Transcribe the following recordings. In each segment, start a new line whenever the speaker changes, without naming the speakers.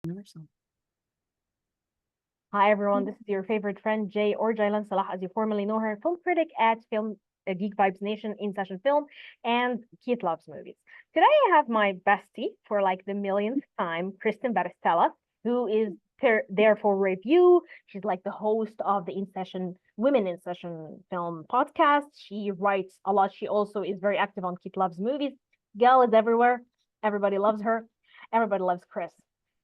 Universal.
Hi everyone, this is your favorite friend Jay or Jaylan Salah, as you formerly know her, film critic at Film Geek Vibes Nation in Session Film, and Keith loves movies. Today I have my bestie for like the millionth time, Kristen Baristella, who is there for review. She's like the host of the In Session Women in Session Film podcast. She writes a lot. She also is very active on Keith loves movies. Girl is everywhere. Everybody loves her. Everybody loves Chris.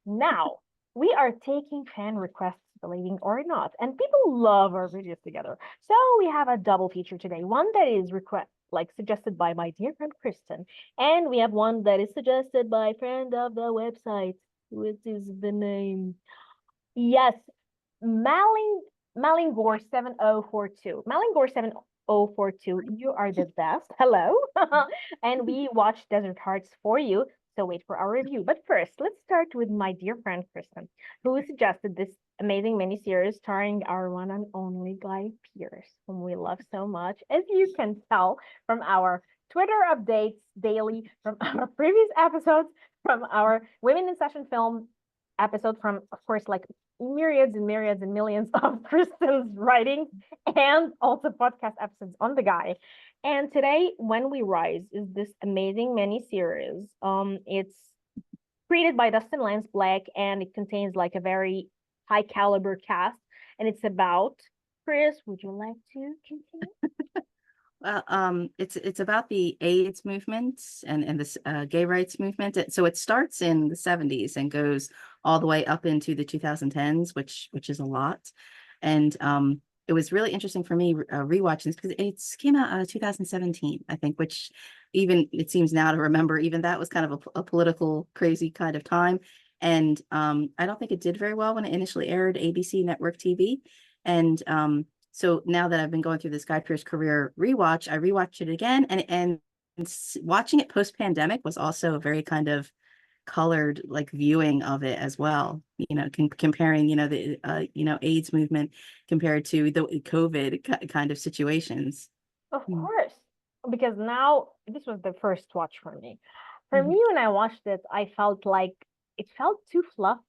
Now we are taking fan requests, believing or not, and people love our videos together. So we have a double feature today. One that is suggested by my dear friend Kristen, and we have one that is suggested by friend of the website, which is the name. Yes, Maling Malingor 7042. Malingor 7042, you are the best. Hello. And we watched Desert Hearts for you. So wait for our review. But first, let's start with my dear friend Kristen, who suggested this amazing miniseries starring our one and only Guy Pearce, whom we love so much, as you can tell from our Twitter updates daily, from our previous episodes, from our Women in Session film episode, from, of course, like myriads and myriads and millions of Kristen's writings, and also podcast episodes on the guy. And today, When We Rise is this amazing mini series. It's created by Dustin Lance Black, and it contains like a very high caliber cast. And it's about Chris. Would you like to continue?
Well, it's about the AIDS movement and this gay rights movement. So it starts in the 70s and goes all the way up into the 2010s, which is a lot. And it was really interesting for me rewatching this because it came out 2017, I think, which even it seems now to remember, even that was kind of a political crazy kind of time. And I don't think it did very well when it initially aired ABC network TV. And so now that I've been going through this Guy Pearce career rewatch, I rewatched it again, and watching it post pandemic was also a very kind of colored like viewing of it as well. Comparing the AIDS movement compared to the COVID kind of situations.
Of
Mm-hmm.
course, because now this was the first watch for me. For
Mm-hmm.
me, when I watched it, I felt like it felt too fluff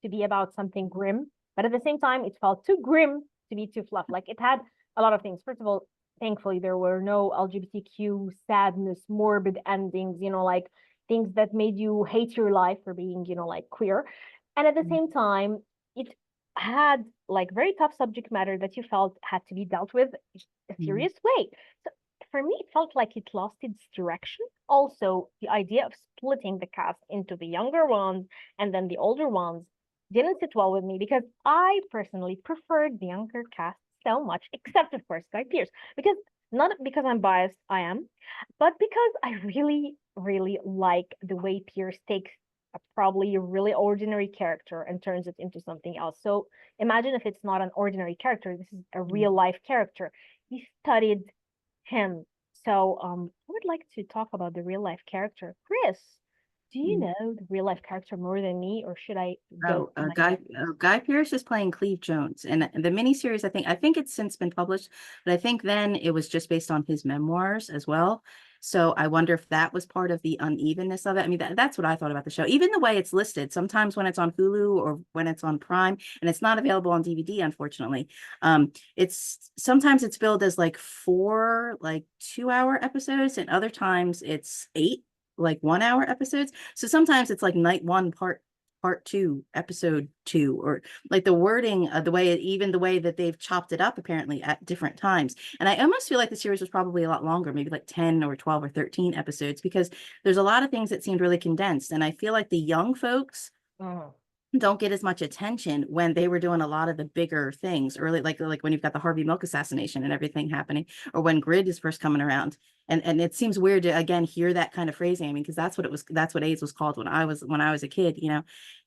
to be about something grim, but at the same time, it felt too grim to be too fluff. Like it had a lot of things. First of all, thankfully, there were no LGBTQ sadness, morbid endings, like things that made you hate your life for being, like queer. And at the same time, it had like very tough subject matter that you felt had to be dealt with a
Mm-hmm.
serious way. So for me, it felt like it lost its direction. Also, the idea of splitting the cast into the younger ones and then the older ones didn't sit well with me because I personally preferred the younger cast so much, except of course Guy Pearce, because not because I'm biased, I am, but because I really, really like the way Pierce takes a probably a really ordinary character and turns it into something else. So imagine if it's not an ordinary character, this is a real life character. He studied him. So I would like to talk about the real life character. Chris, do you
Mm-hmm.
know the real life character more than me, or should I go
Oh,
to my
Guy Pearce is playing Cleve Jones, and the miniseries. I think it's since been published, but I think then it was just based on his memoirs as well. So I wonder if that was part of the unevenness of it. I mean, that's what I thought about the show. Even the way it's listed, sometimes when it's on Hulu or when it's on Prime, and it's not available on DVD, unfortunately. It's sometimes it's billed as like four, like 2 hour episodes, and other times it's eight, like 1 hour episodes. So sometimes it's like night one, part two, episode two, or like the wording, even the way that they've chopped it up apparently at different times. And I almost feel like the series was probably a lot longer, maybe like 10 or 12 or 13 episodes, because there's a lot of things that seemed really condensed. And I feel like the young folks
next?
don't get as much attention when they were doing a lot of the bigger things early, like when you've got the Harvey Milk assassination and everything happening, or when Grid is first coming around. And it seems weird to again hear that kind of phrasing. I mean, because that's what AIDS was called when I was a kid,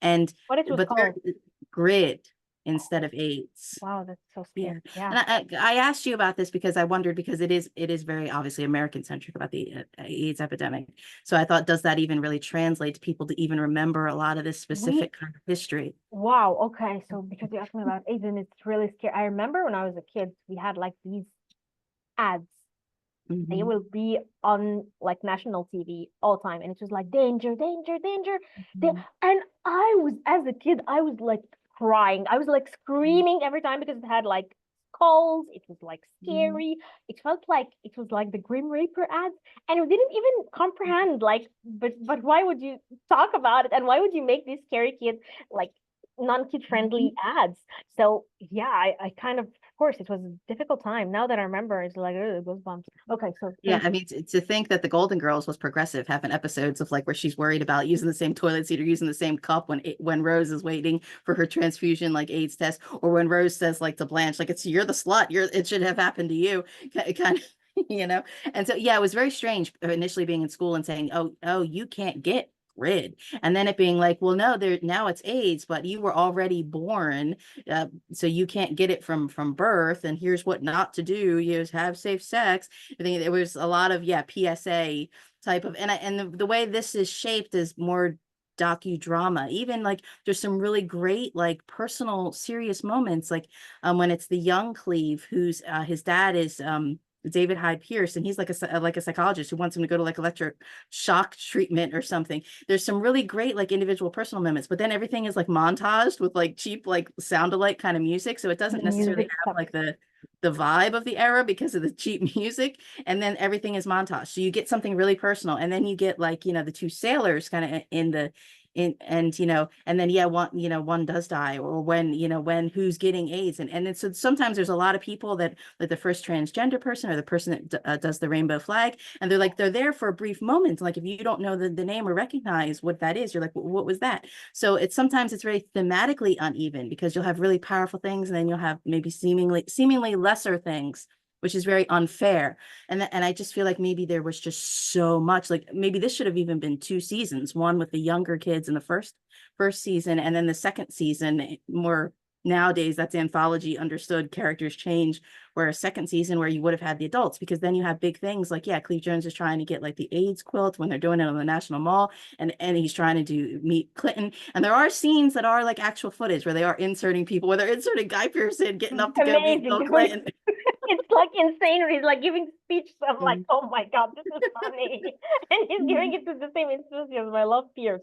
and
What it was
but they're
called?
Grid instead of AIDS.
Wow, that's so
Yeah.
scary. Yeah.
And I asked you about this because I wondered, because it is very obviously American centric about the AIDS epidemic. So I thought, does that even really translate to people to even remember a lot of this
We
specific kind of history?
Wow, okay. So because you asked me about AIDS and it's really scary. I remember when I was a kid, we had like these ads They will be on like national TV all time, and it was like danger, danger, danger.
Mhm.
And I was, as a kid, I was like crying. I was like screaming every time because it had like skulls. It was like
Mhm.
scary. It felt like it was like the Grim Reaper ads, and we didn't even comprehend like, but why would you talk about it, and why would you make these scary kids like non-kid
Mhm.
friendly ads? So yeah, I kind of course it was a difficult time. Now that I remember, it's like, oh, goosebumps. Okay, so
Yeah,
thank
I mean, to think that the Golden Girls was progressive, having episodes of like where she's worried about using the same toilet seat or using the same cup when Rose is waiting for her transfusion, like AIDS test, or when Rose says like to Blanche, like it's you're the slut, it should have happened to you, kind of, you know. And so yeah, it was very strange initially being in school and saying, oh, you can't get rid, and then it being like, well, no, there now it's AIDS, but you were already born, so you can't get it from birth, and here's what not to do: you have safe sex. I think there was a lot of PSA type of, and the way this is shaped is more docudrama. Even like there's some really great like personal serious moments, like when it's the young Cleve who's his dad is David Hyde Pierce, and he's like a psychologist who wants him to go to like electric shock treatment or something. There's some really great like individual personal moments, but then everything is like montaged with like cheap like sound alike kind of music, so it
the
doesn't necessarily
music
have
sucks.
like the vibe of the era because of the cheap music. And then everything is montage, so you get something really personal, and then you get like the two sailors kind of in the in and and then one does die, or when who's getting AIDS, and then so sometimes there's a lot of people that like the first transgender person or the person that does the rainbow flag, and they're there for a brief moment, like if you don't know the name or recognize what that is, you're like, what was that? So it's very thematically uneven, because you'll have really powerful things, and then you'll have maybe seemingly lesser things, which is very unfair. And I just feel like maybe there was just so much, like maybe this should have even been two seasons, one with the younger kids in the first season, and then the second season more. Nowadays that's anthology understood, characters change, where a second season where you would have had the adults, because then you have big things like Cleve Jones is trying to get like the AIDS quilt when they're doing it on the National Mall, and he's trying to meet Clinton, and there are scenes that are like actual footage where they are inserting people, where they're inserting Guy Pearson getting up to go meet
Amazing.
Bill Clinton.
It's like insane. He's like giving speech. So I'm like,
Mm,
oh my God, this is funny. And he's giving
mm,
it to the same enthusiasm. I love Pierce.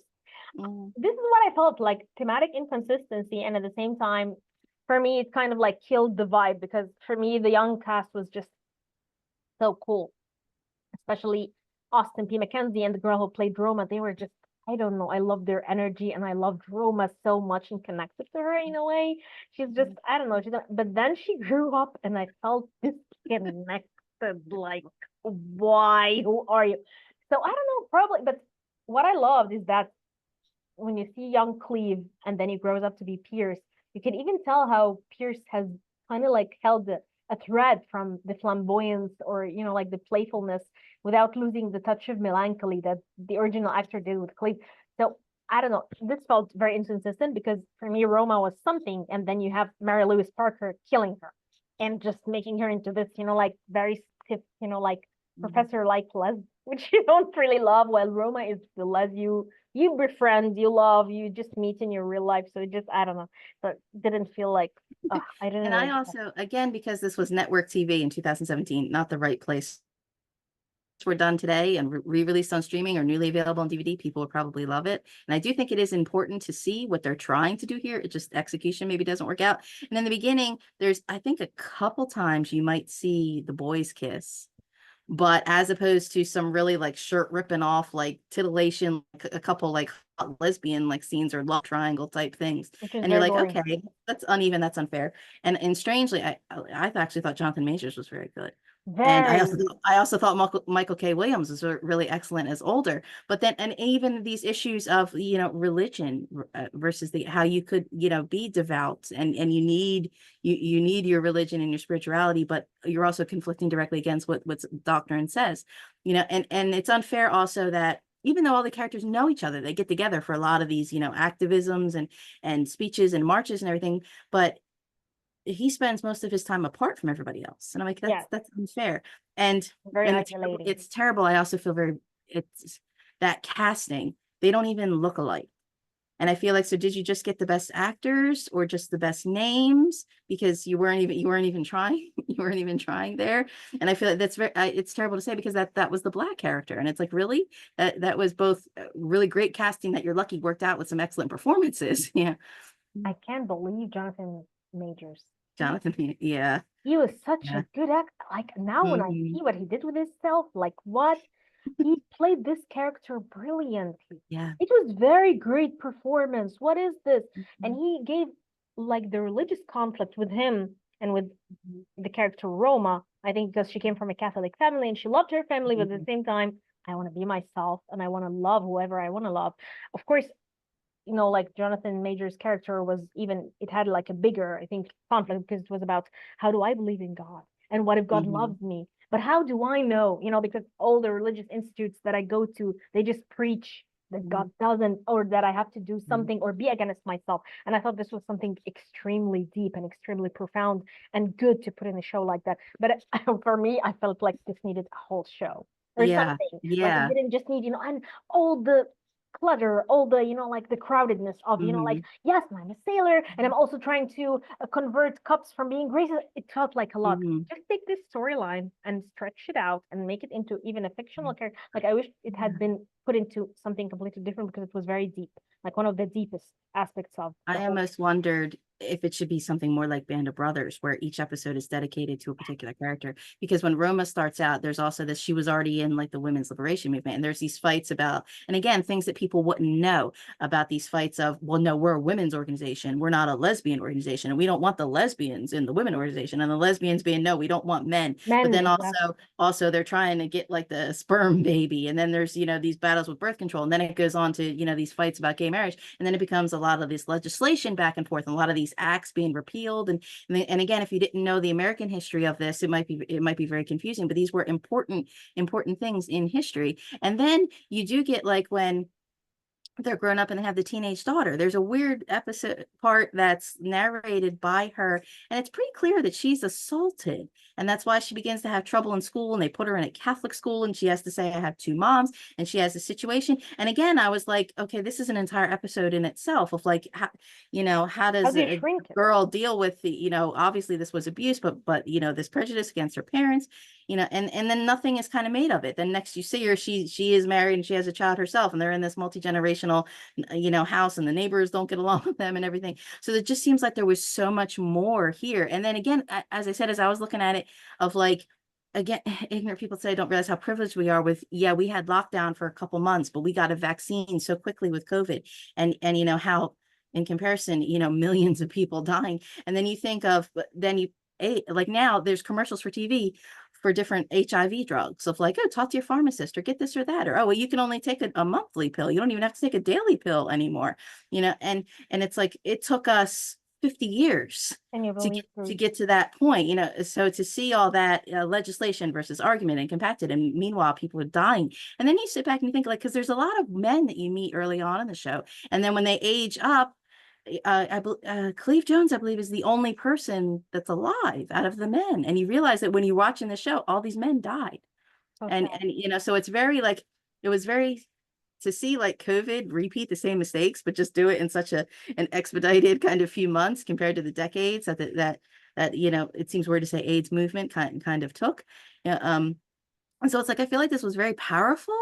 mm.
This is what I felt like thematic inconsistency. And at the same time, for me, it kind of like killed the vibe because for me, the young cast was just so cool, especially Austin P. McKenzie and the girl who played Roma. They were just, I don't know, I love their energy and I loved Roma so much and connected to her in a way. She's just, I don't know, but then she grew up and I felt disconnected. Like, why? Who are you? So I don't know, probably, but what I loved is that when you see young Cleve and then he grows up to be Pierce, you can even tell how Pierce has kind of like held a thread from the flamboyance or like the playfulness without losing the touch of melancholy that the original actor did with Cleve. So I don't know. This felt very inconsistent because for me, Roma was something, and then you have Mary-Louise Parker killing her and just making her into this, like very stiff, like professor like Les, which you don't really love, while Roma is the Les you befriend, you love, you just meet in your real life. So it just, I don't know. So it didn't feel like, I didn't
And
like
I also, again, because this was network TV in 2017, not the right place, were done today and re-released on streaming or newly available on DVD, people would probably love it. And I do think it is important to see what they're trying to do here. It just execution maybe doesn't work out. And in the beginning, there's I think a couple times you might see the boys kiss, but as opposed to some really like shirt ripping off like titillation, like a couple like lesbian like scenes or love triangle type things,
which is
and you're
very
like,
boring.
okay, that's uneven, that's unfair. And strangely, I actually thought Jonathan Majors was very good. And
Very.
I also thought Michael K. Williams was really excellent as older. But then, and even these issues of religion versus the how you could be devout, and you need your religion and your spirituality, but you're also conflicting directly against what doctrine says. And it's unfair also that even though all the characters know each other, they get together for a lot of these activisms and speeches and marches and everything, but he spends most of his time apart from everybody else, and I'm like,
Yeah,
that's unfair. and
very
and
isolating.
it's terrible. I also feel very, it's that casting, they don't even look alike. And I feel like, so did you just get the best actors or just the best names? Because you weren't even trying, you weren't even trying there. And I feel like that's it's terrible to say because that was the Black character. And it's like, really? That was both really great casting that you're lucky worked out with some excellent performances. Yeah.
I can't believe Jonathan Majors.
Jonathan, yeah.
He was such
Yeah.
a good actor. Like now when I
Mhm.
see what he did with himself, like what he played this character brilliantly.
Yeah.
It was very great performance. What is this? And
Mhm.
he gave like the religious conflict with him and with the character Roma. I think because she came from a Catholic family and she loved her family, but at the
Mhm.
same time, I want to be myself and I want to love whoever I want to love. Of course, like Jonathan Major's character was even, it had like a bigger, I think, conflict because it was about how do I believe in God? And what if God
Mhm.
loves me? But how do I know? Because all the religious institutes that I go to, they just preach that God doesn't, or that I have to do
Mhm.
something or be against myself. And I thought this was something extremely deep and extremely profound and good to put in a show like that. But for me, I felt like this needed a whole show or
Yeah.
something. Like it
Yeah.
didn't just need, and all the clutter, all the, like the crowdedness of, like,
Mhm.
yes, I'm a sailor and I'm also trying to convert cups from being graces. It felt like a lot.
Mhm.
Just take this storyline and stretch it out and make it into even a fictional character. Like, I wish it had been put into something completely different because it was very deep, like one of the deepest aspects of the
I
whole.
almost wondered if it should be something more like Band of Brothers, where each episode is dedicated to a particular character. Because when Roma starts out, there's also this, she was already in like the women's liberation movement. And there's these fights about, and again, things that people wouldn't know about these fights of, well, no, we're a women's organization. We're not a lesbian organization. And we don't want the lesbians in the women organization. And the lesbians being, no, we don't want men. But
Men,
then
exactly.
also they're trying to get like the sperm baby. And then there's, these battles with birth control. And then it goes on to, these fights about gay marriage. And then it becomes a lot of this legislation back and forth and a lot of these acts being repealed. And again, if you didn't know the American history of this, it might be very confusing, but these were important things in history. And then you do get like when they're grown up and they have the teenage daughter. There's a weird episode part that's narrated by her, and it's pretty clear that she's assaulted. And that's why she begins to have trouble in school. And they put her in a Catholic school, and she has to say, I have two moms, and she has a situation. And again, I was like, okay, this is an entire episode in itself of like, how
How
does
do you
a
shrink it?
girl deal with obviously this was abuse, but this prejudice against her parents, and then nothing is kind of made of it. Then next you see her, she is married and she has a child herself, and they're in this multi-generational, house, and the neighbors don't get along with them and everything. So it just seems like there was so much more here. And then again, as I said, as I was looking at it, of like, again, ignorant people say don't realize how privileged we are with, yeah, we had lockdown for a couple months, but we got a vaccine so quickly with COVID. And how in comparison, millions of people dying. And then you think of, then you, like now there's commercials for TV for different HIV drugs of like, oh, talk to your pharmacist or get this or that, or, oh, well, you can only take a monthly pill. You don't even have to take a daily pill anymore, and it's like, it took us 50 years
Can you
to
believe through?
get to that point, so to see all that legislation versus argument and compacted, and meanwhile people are dying. And then you sit back and you think, like, because there's a lot of men that you meet early on in the show, and then when they age up, Cleve Jones, I believe, is the only person that's alive out of the men. And you realize that when you're watching the show, all these men died.
So
And
sad.
so it's very like, it was very, to see like COVID repeat the same mistakes, but just do it in such an expedited kind of few months compared to the decades that it seems weird to say AIDS movement kind of took. Yeah, and so it's like, I feel like this was very powerful,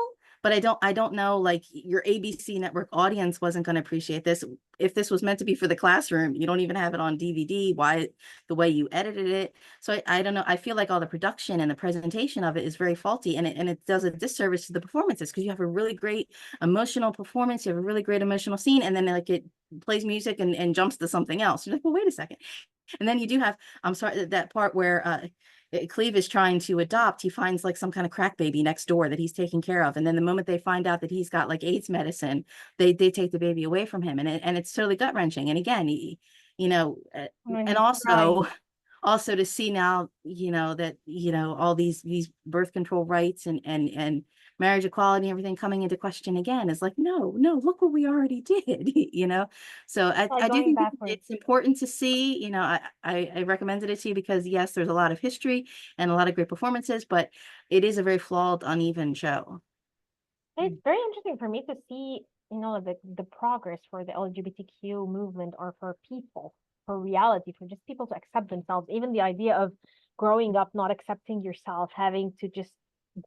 but I don't know, like, your ABC network audience wasn't going to appreciate this. If this was meant to be for the classroom, you don't even have it on DVD. Why the way you edited it? So I don't know. I feel like all the production and the presentation of it is very faulty, and it does a disservice to the performances, because you have a really great emotional performance, you have a really great emotional scene, and then like it plays music and jumps to something else. You're like, well, wait a second. And then you do have, I'm sorry, that part where Cleve is trying to adopt, he finds like some kind of crack baby next door that he's taking care of. And then the moment they find out that he's got like AIDS medicine, they take the baby away from him. And it's totally gut wrenching. And again,
When
and
he's crying.
also to see now, that, all these birth control rights and marriage equality and everything coming into question again is like, no, look what we already did, So
Like
I do
going
think
backwards.
it's important to see, I recommended it to you because yes, there's a lot of history and a lot of great performances, but it is a very flawed, uneven show.
It's very interesting for me to see the progress for the LGBTQ movement, or for people, for reality, for just people to accept themselves. Even the idea of growing up not accepting yourself, having to just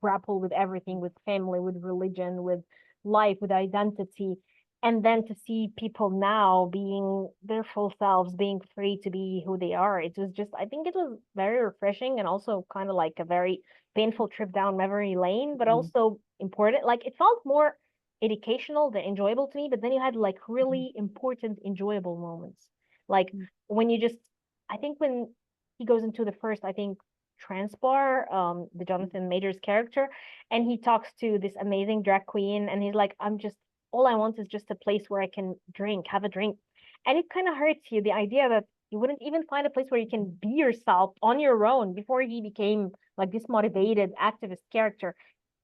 grapple with everything, with family, with religion, with life, with identity, and then to see people now being their full selves, being free to be who they are. It was just, I think it was very refreshing, and also kind of like a very painful trip down memory lane, but
Mhm.
also important. Like, it felt more educational than enjoyable to me, but then you had like really important, enjoyable moments. Like when you just, I think when he goes into the first, I think, trans bar, the Jonathan Majors character, and he talks to this amazing drag queen, and he's like, I'm just, all I want is just a place where I can drink, have a drink. And it kind of hurts you, the idea that you wouldn't even find a place where you can be yourself on your own before he became like this motivated activist character.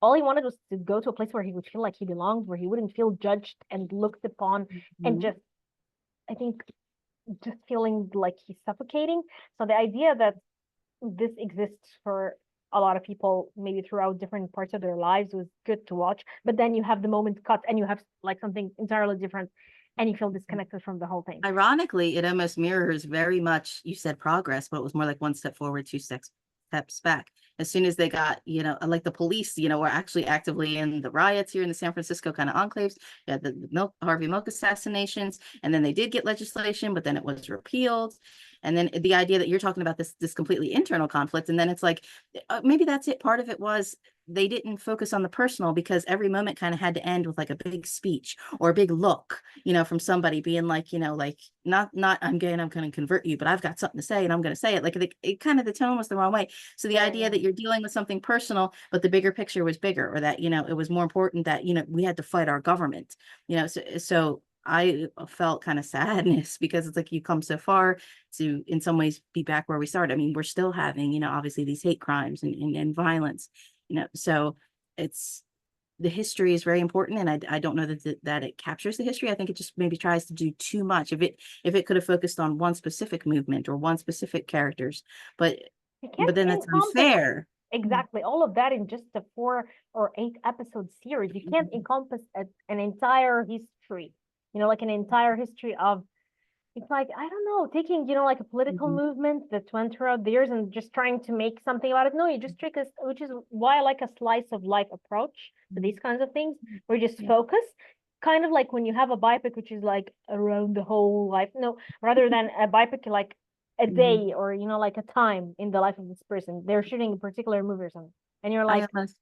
All he wanted was to go to a place where he would feel like he belonged, where he wouldn't feel judged and looked upon, and
Mhm.
just, I think, just feeling like he's suffocating. So the idea that this exists for a lot of people, maybe throughout different parts of their lives, was good to watch. But then you have the moment cut, and you have like something entirely different, and you feel disconnected from the whole thing.
Ironically, it almost mirrors very much, you said progress, but it was more like one step forward, two steps back. As soon as they got, like the police, were actually actively in the riots here in the San Francisco kind of enclaves. You had the Harvey Milk assassinations, and then they did get legislation, but then it was repealed. And then the idea that you're talking about this completely internal conflict, and then it's like maybe that's it. Part of it was they didn't focus on the personal, because every moment kind of had to end with like a big speech or a big look, from somebody being like, like not I'm gay and I'm going to convert you, but I've got something to say and I'm going to say it. Like it kind of, the tone was the wrong way. So the idea
Yeah.
that you're dealing with something personal, but the bigger picture was bigger, or that, it was more important that, we had to fight our government, so I felt kind of sadness, because it's like you come so far to, in some ways, be back where we started. I mean, we're still having, obviously these hate crimes and violence, so it's, the history is very important, and I don't know that it captures the history. I think it just maybe tries to do too much. If it could have focused on one specific movement or one specific characters, but
You
but
can't
then that's
encompass
unfair.
exactly all of that in just a 4 or 8 episode series. You can't encompass an entire history, like an entire history of, it's like, I don't know, taking, like a political
Mhm.
movement that went throughout the years and just trying to make something about it. No, you just trick us, which is why I like a slice of life approach to these kinds of things, where you just
Yeah.
focus, kind of like when you have a biopic, which is like around the whole life. No, rather than a biopic like a
Mhm.
day, or, like a time in the life of this person. They're shooting a particular movie or something. And you're
I
like,
almost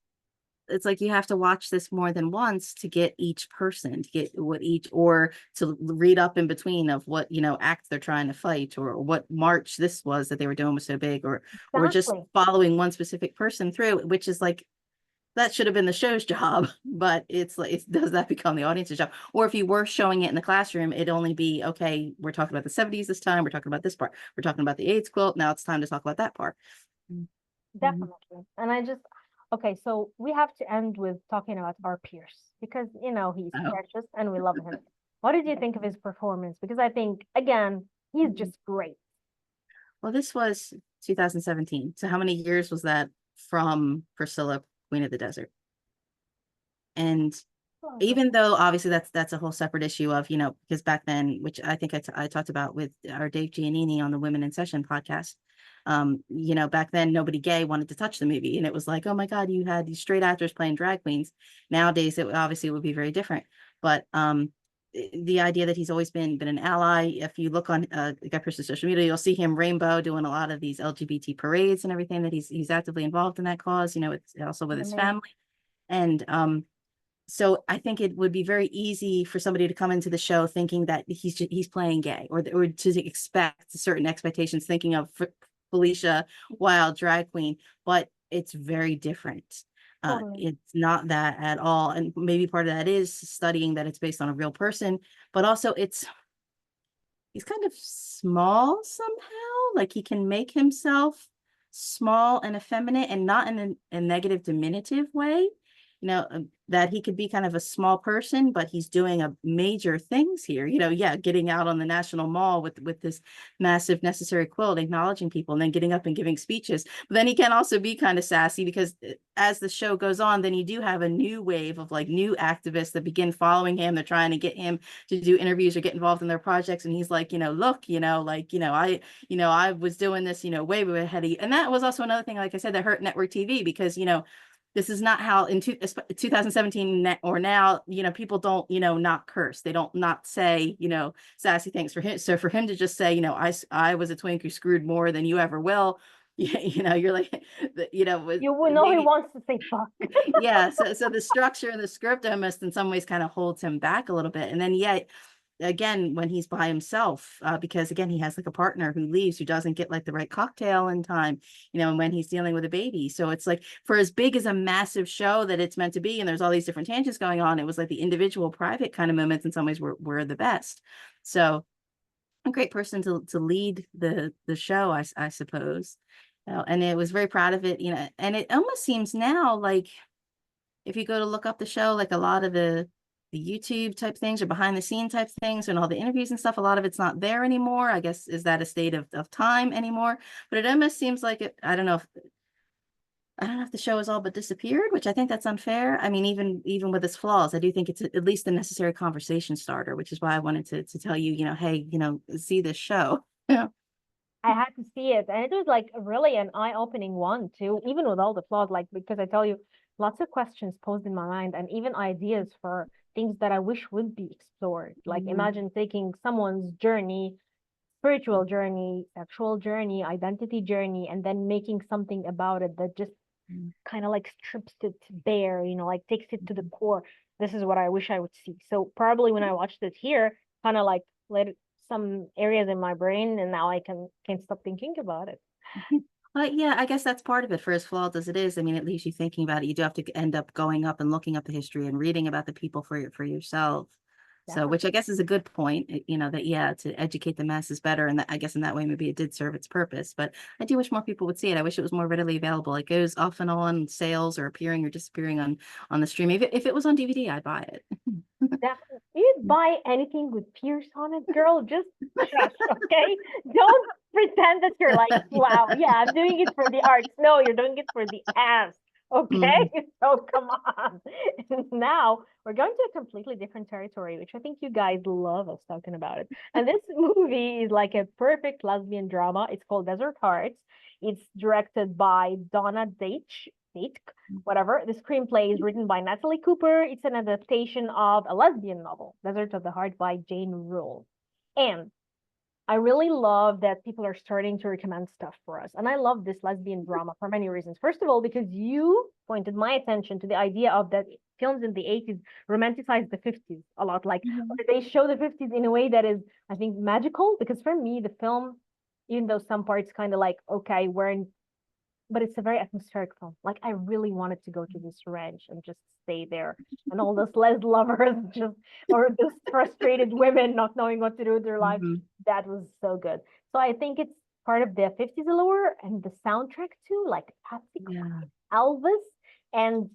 It's like you have to watch this more than once to get each person, to get what each, or to read up in between of what, act they're trying to fight, or what march this was that they were doing was so big, or just
exactly.
following one specific person through, which is like, that should have been the show's job, but it's like, does that become the audience's job? Or if you were showing it in the classroom, it'd only be, okay, we're talking about the 70s this time, we're talking about this part, we're talking about the AIDS quilt, now it's time to talk about that part. Mhm.
Definitely. And I just, okay, so we have to end with talking about our Pierce, because, he's
Oh.
precious and we love him. What did you think of his performance? Because I think, again, he's just great.
Well, this was 2017. So how many years was that from Priscilla, Queen of the Desert? And even though obviously that's a whole separate issue of, because back then, which I think I talked about with our Dave Giannini on the Women in Session podcast, back then nobody gay wanted to touch the movie, and it was like, oh my God, you had these straight actors playing drag queens. Nowadays, it obviously would be very different, but the idea that he's always been an ally. If you look on Guy Pearce's social media, you'll see him rainbow doing a lot of these LGBT parades and everything, that he's actively involved in that cause. It's also with his
Amazing.
family, and so I think it would be very easy for somebody to come into the show thinking that he's playing gay, or to expect certain expectations, thinking of Felicia Wild, drag queen, but it's very different.
Totally.
It's not that at all, and maybe part of that is studying that it's based on a real person, but also he's kind of small somehow. Like he can make himself small and effeminate, and not in a negative, diminutive way. that he could be kind of a small person, but he's doing a major things here, yeah, getting out on the National Mall with this massive necessary quilt, acknowledging people, and then getting up and giving speeches. But then he can also be kind of sassy, because as the show goes on, then you do have a new wave of like new activists that begin following him. They're trying to get him to do interviews or get involved in their projects, and he's like, look, I was doing this, way ahead of you. And that was also another thing, like I said, that hurt network TV, because this is not how in 2017 or now, people don't, not curse. They don't not say, sassy things for him. So for him to just say, I was a twink who screwed more than you ever will. You're like,
you will know he wants to say fuck.
Yeah. So the structure and the script almost in some ways kind of holds him back a little bit. And then yet again, when he's by himself, because again, he has like a partner who leaves, who doesn't get like the right cocktail in time, and when he's dealing with a baby. So it's like, for as big as a massive show that it's meant to be, and there's all these different tangents going on, it was like the individual private kind of moments in some ways were the best. So a great person to lead the show, I suppose. And it was very proud of it, and it almost seems now like, if you go to look up the show, like a lot of the YouTube type things or behind the scene type things and all the interviews and stuff, a lot of it's not there anymore. I guess, is that a state of time anymore? But it almost seems like it, I don't know if the show has all but disappeared, which I think that's unfair. I mean, even with its flaws, I do think it's at least a necessary conversation starter, which is why I wanted to tell you, hey, see this show. Yeah.
I had to see it, and it was like really an eye-opening one too, even with all the flaws, like, because I tell you, lots of questions posed in my mind, and even ideas for things that I wish would be explored. Like, imagine taking someone's journey, spiritual journey, sexual journey, identity journey, and then making something about it that just kind of like strips it bare, like takes it to the core. This is what I wish I would see. So probably when I watched it here, kind of like let it some areas in my brain, and now I can't stop thinking about it.
Yeah, I guess that's part of it. For as flawed as it is, I mean, it leaves you thinking about it. You do have to end up going up and looking up the history and reading about the people for yourself. So, which I guess is a good point, that, yeah, to educate the masses better. And that, I guess in that way, maybe it did serve its purpose. But I do wish more people would see it. I wish it was more readily available. It goes off and on sales, or appearing or disappearing on the stream. If it was on DVD, I'd buy it.
Definitely. You'd buy anything with Pierce on it, girl. Just shush, okay? Don't pretend that you're like, wow, yeah, I'm doing it for the arts. No, you're doing it for the ass. Okay, so come on. And now we're going to a completely different territory, which I think you guys love us talking about it. And this movie is like a perfect lesbian drama. It's called Desert Hearts. It's directed by Donna Date, whatever. The screenplay is written by Natalie Cooper. It's an adaptation of a lesbian novel, Desert of the Heart by Jane Rule. And I really love that people are starting to recommend stuff for us. And I love this lesbian drama for many reasons. First of all, because you pointed my attention to the idea of that films in the 80s romanticize the 50s a lot. Like, they show the 50s in a way that is, I think, magical. Because for me, the film, even though some parts kind of like, okay, but it's a very atmospheric film. Like, I really wanted to go to this ranch and just stay there, and all those les lovers or those frustrated women not knowing what to do with their life. That was so good. So I think it's part of the 50s allure, and the soundtrack too, like Elvis, and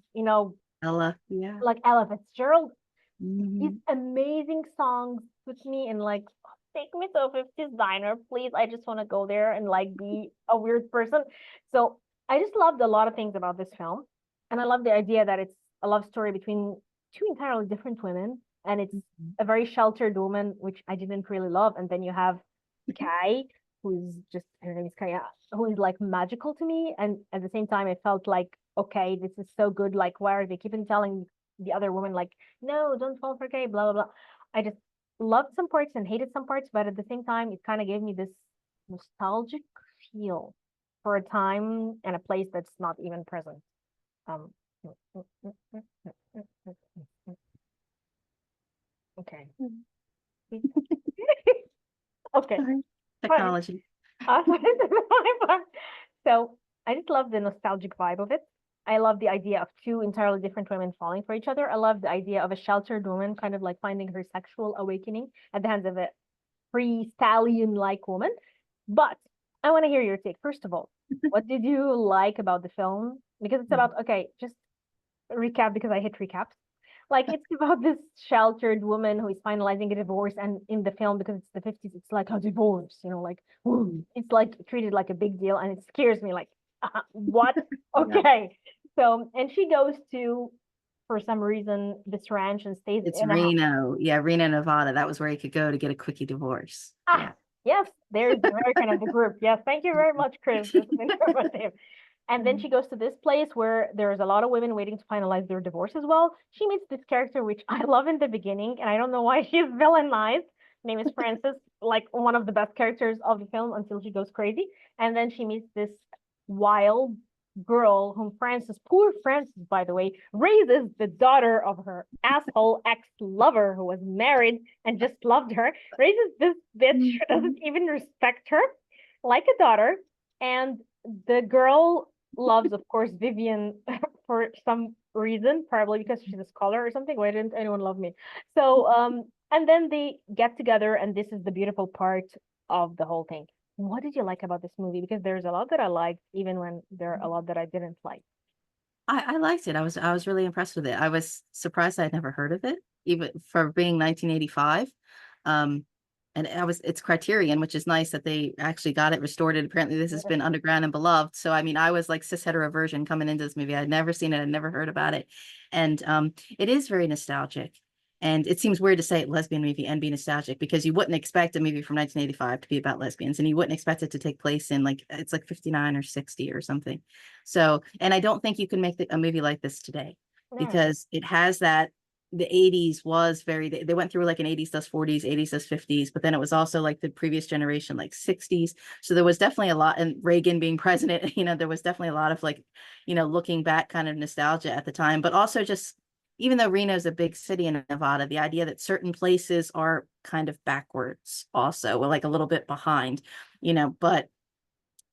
Ella, yeah,
like Ella Fitzgerald. These amazing songs put me in like, take me to a 50s diner, please. I just want to go there and like be a weird person. So I just loved a lot of things about this film. And I love the idea that it's a love story between two entirely different women. And it's a very sheltered woman, which I didn't really love. And then you have Kai, who's just, her name is Kaya, who is like magical to me. And at the same time, I felt like, okay, this is so good. Like, why are they keeping telling the other woman, like, no, don't fall for Kai, blah, blah, blah. I just loved some parts and hated some parts, but at the same time, it kind of gave me this nostalgic feel for a time and a place that's not even present. Okay. Okay.
Technology.
So I just love the nostalgic vibe of it. I love the idea of two entirely different women falling for each other. I love the idea of a sheltered woman kind of like finding her sexual awakening at the hands of a free stallion-like woman. But I want to hear your take. First of all, what did you like about the film? Because it's about, okay, just recap because I hate recaps. Like it's about this sheltered woman who is finalizing a divorce, and in the film, because it's the 50s, it's like a divorce, like woo, it's like treated like a big deal, and it scares me. Like, what?
Yeah.
Okay. So, and she goes to, for some reason, this ranch and stays
It's
in a house.
Reno. Yeah, Reno, Nevada. That was where he could go to get a quickie divorce.
Ah,
Yeah.
yes, there's the American of the group. Yes, thank you very much, Chris. This is informative. And then she goes to this place where there's a lot of women waiting to finalize their divorce as well. She meets this character, which I love in the beginning, and I don't know why she's villainized. Her name is Frances, like one of the best characters of the film until she goes crazy. And then she meets this wild girl whom Frances, poor Frances, by the way, raises the daughter of her asshole ex-lover who was married and just loved her, raises this bitch who doesn't even respect her like a daughter. And the girl loves, of course, Vivian for some reason, probably because she's a scholar or something. Why didn't anyone love me? So, and then they get together, and this is the beautiful part of the whole thing. What did you like about this movie? Because there's a lot that I liked, even when there are a lot that I didn't like.
I liked it. I was really impressed with it. I was surprised I'd never heard of it, even for being 1985. And it's Criterion, which is nice that they actually got it restored. And apparently this has been underground and beloved. So I mean, I was like cis hetero version coming into this movie. I'd never seen it, I'd never heard about it. And it is very nostalgic. And it seems weird to say lesbian movie and be nostalgic because you wouldn't expect a movie from 1985 to be about lesbians, and you wouldn't expect it to take place in like it's like 59 or 60 or something. So, and I don't think you can make a movie like this today
No.
because it has that the 80s was very they went through like an 80s does 40s, 80s does 50s, but then it was also like the previous generation, like 60s. So there was definitely a lot, and Reagan being president, there was definitely a lot of like, looking back kind of nostalgia at the time, but also just even though Reno's a big city in Nevada, the idea that certain places are kind of backwards also, or like a little bit behind, but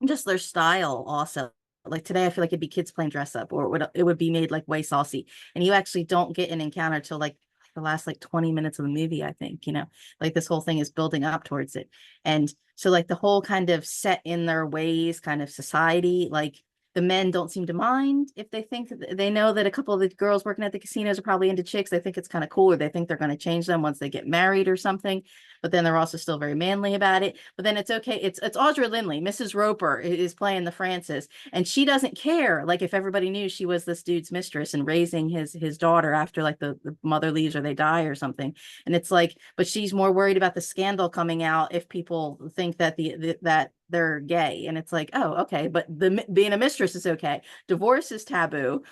just their style also. Like today, I feel like it'd be kids playing dress up, or it would be made like way saucy. And you actually don't get an encounter till like the last like 20 minutes of the movie, I think, like this whole thing is building up towards it. And so like the whole kind of set in their ways kind of society, like the men don't seem to mind if they think that they know that a couple of the girls working at the casinos are probably into chicks. They think it's kind of cool, or they think they're going to change them once they get married or something. But then they're also still very manly about it. But then it's okay. It's Audra Lindley. Mrs. Roper is playing the Frances, and she doesn't care. Like if everybody knew she was this dude's mistress and raising his daughter after like the mother leaves or they die or something. And it's like, but she's more worried about the scandal coming out if people think that that they're gay. And it's like, oh, okay, but being a mistress is okay. Divorce is taboo,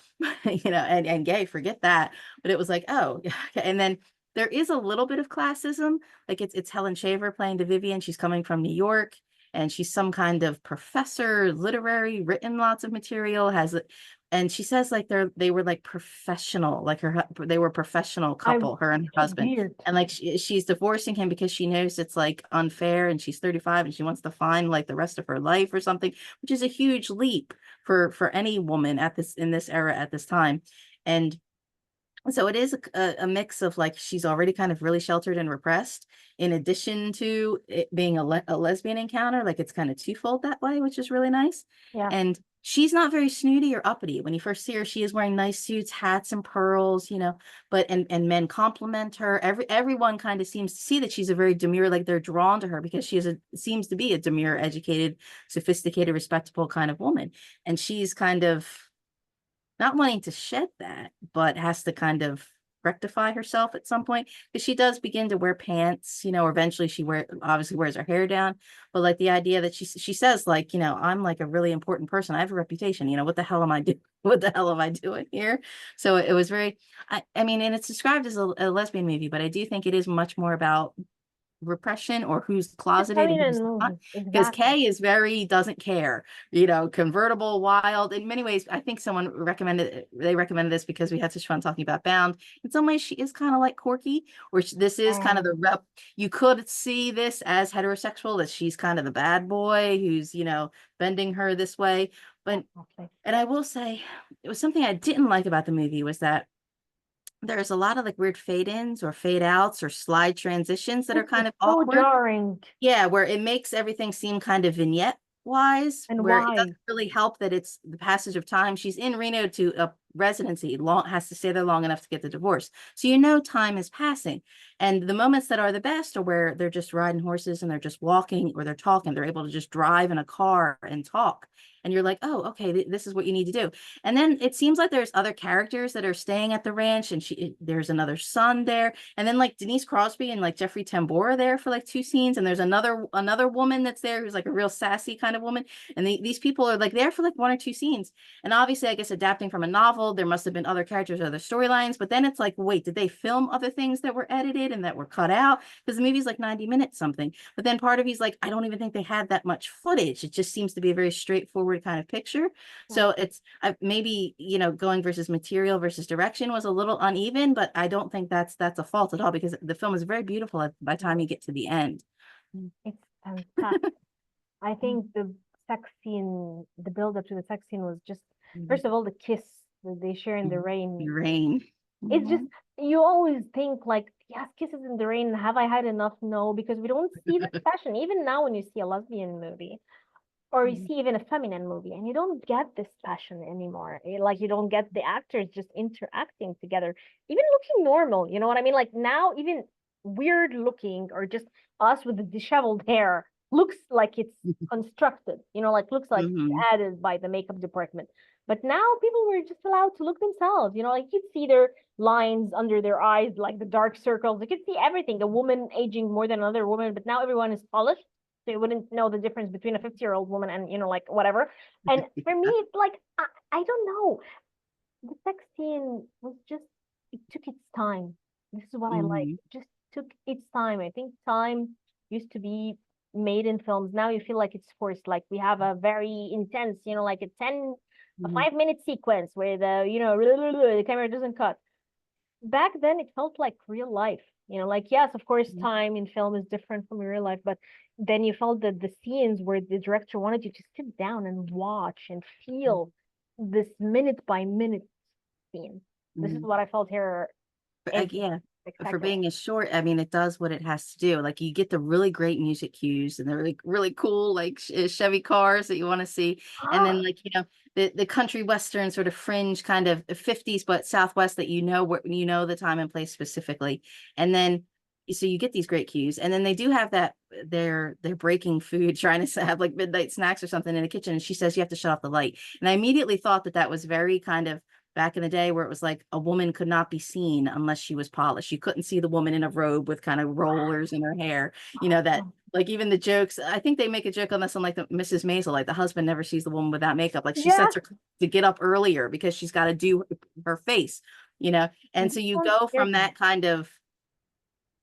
and gay, forget that. But it was like, oh, and then there is a little bit of classism. Like it's Helen Shaver playing the Vivian. She's coming from New York, and she's some kind of professor, literary, written lots of material, and she says like they were like professional, like they were a professional
I
couple, her and her
so
husband.
weird.
And like she's divorcing him because she knows it's like unfair, and she's 35 and she wants to find like the rest of her life or something, which is a huge leap for any woman in this era at this time. And so it is a mix of like she's already kind of really sheltered and repressed, in addition to it being a lesbian encounter. Like it's kind of twofold that way, which is really nice.
Yeah.
And she's not very snooty or uppity. When you first see her, she is wearing nice suits, hats, and pearls, but and men compliment her. Everyone kind of seems to see that she's a very demure, like they're drawn to her because seems to be a demure, educated, sophisticated, respectable kind of woman. And she's kind of not wanting to shed that, but has to kind of rectify herself at some point, because she does begin to wear pants, or eventually obviously wears her hair down. But like the idea that she says like, I'm like a really important person. I have a reputation, what the hell am I doing? What the hell am I doing here? So it was very, I mean, and it's described as a lesbian movie, but I do think it is much more about repression, or who's closeted and
Feminine
who's not,
movie,
because
exactly.
Kay is very doesn't care, convertible, wild. In many ways, I think they recommended this because we had such fun talking about Bound. In some ways she is kind of like Corky, which this is kind of the rep. You could see this as heterosexual, that she's kind of the bad boy who's bending her this way. But
Exactly.
and I will say, it was something I didn't like about the movie was that there's a lot of like weird fade ins or fade outs or slide transitions that
This
are kind
is
of
so
awkward.
jarring.
Yeah, where it makes everything seem kind of vignette wise,
And
where it
why?
doesn't really help that it's the passage of time. She's in Reno to residency, has to stay there long enough to get the divorce. So time is passing. And the moments that are the best are where they're just riding horses and they're just walking or they're talking. They're able to just drive in a car and talk. And you're like, oh, okay, this is what you need to do. And then it seems like there's other characters that are staying at the ranch, and there's another son there. And then like Denise Crosby and like Jeffrey Tambor are there for like 2 scenes. And there's another woman that's there who's like a real sassy kind of woman. And these people are like there for like 1 or 2 scenes. And obviously, I guess adapting from a novel, there must have been other characters, other storylines. But then it's like, wait, did they film other things that were edited and that were cut out? Because the movie's like 90 minutes something. But then part of he's like, I don't even think they had that much footage. It just seems to be a very straightforward kind of picture. So it's maybe, going versus material versus direction was a little uneven, but I don't think that's a fault at all, because the film is very beautiful by the time you get to the end.
It's fantastic. I think the sex scene, the build up to the sex scene was just, first of all, the kiss that they share in the rain.
The rain.
It's just, you always think like, yes, kisses in the rain. Have I had enough? No, because we don't see this passion. Even now, when you see a lesbian movie, or you see even a feminine movie, and you don't get this passion anymore. Like, you don't get the actors just interacting together, even looking normal. You know what I mean? Like now, even weird looking, or just us with the disheveled hair, looks like it's constructed. Like looks like added by the makeup department. But now people were just allowed to look themselves. Like you'd see their lines under their eyes, like the dark circles. You could see everything. A woman aging more than another woman, but now everyone is polished. So you wouldn't know the difference between a 50-year-old woman and, like whatever. And for me, it's like, I don't know. The sex scene was just, it took its time. This is what I like. It just took its time. I think time used to be made in films. Now you feel like it's forced. Like we have a very intense, like a 5-minute sequence where the camera doesn't cut. Back then it felt like real life. Like, yes, of course, time in film is different from real life, but then you felt that the scenes where the director wanted you to sit down and watch and feel this minute by minute scene. This is what I felt here.
Yeah. For being a short, I mean, it does what it has to do. Like you get the really great music cues, and they're really, really cool, like Chevy cars that you want to see. And then like, the country western sort of fringe kind of 50s, but Southwest that where the time and place specifically. And then so you get these great cues, and then they do have that they're breaking food, trying to have like midnight snacks or something in the kitchen, and she says you have to shut off the light. And I immediately thought that was very kind of back in the day, where it was like a woman could not be seen unless she was polished. You couldn't see the woman in a robe with kind of rollers in her hair. That like even the jokes, I think they make a joke on this on like the Mrs. Maisel, like the husband never sees the woman without makeup. Like she sets her to get up earlier because she's got to do her face, and so you go from that kind of